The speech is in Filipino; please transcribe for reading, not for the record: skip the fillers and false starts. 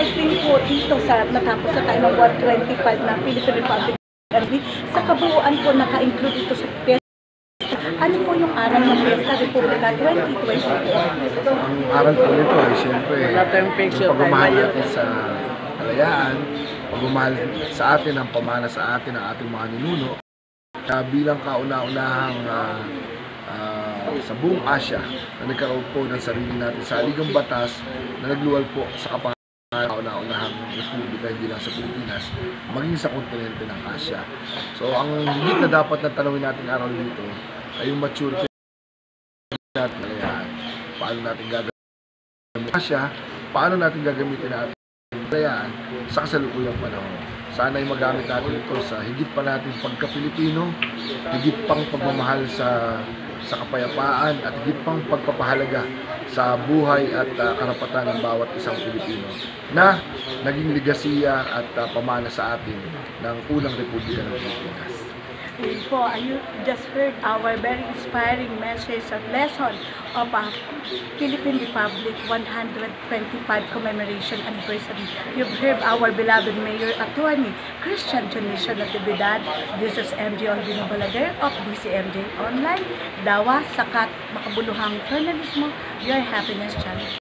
pagdating po dito sa natapos na tayo ng 125 na Philippine Republic sa kabuuan po naka-include ito sa piyesta. Ano po yung aral ng Piyesta Republika 2024? Ang aral po nito ay siyempre yung pagmamahal natin sa kalayaan, pagmamahal sa atin, ang pamana sa atin, ang ating mga ninuno. Bilang kauna-unahang sa buong Asia na nagkaroon po ng sarili natin sa saligang batas na nagluwal po sa kauna-unahang republika, hindi lang sa Pilipinas, maging sa kontinente ng Asia. So ang higit na dapat na tanawin natin araw dito ay yung maturity natin kalayaan. Paano natin gagamitin Asia, paano natin gagamitin natin kalayaan sa kasalukuyang panahon. Sana ay magamit natin ito sa higit pa natin pagka-Pilipino, higit pang pagmamahal sa kapayapaan at higit pang pagpapahalaga sa buhay at karapatan ng bawat isang Pilipino na naging ligasiya at pamana sa atin ng unang Republika ng Pilipinas. Po, you just heard our very inspiring message of lesson of Philippine Republic 125 commemoration anniversary. You've heard our beloved Mayor Attorney Christian Jonicio Natividad. This is MJ Olvino Balaguer of DCMJ Online, Dawa, Sakat, Makabuluhang Journalismo, Your Happiness Channel.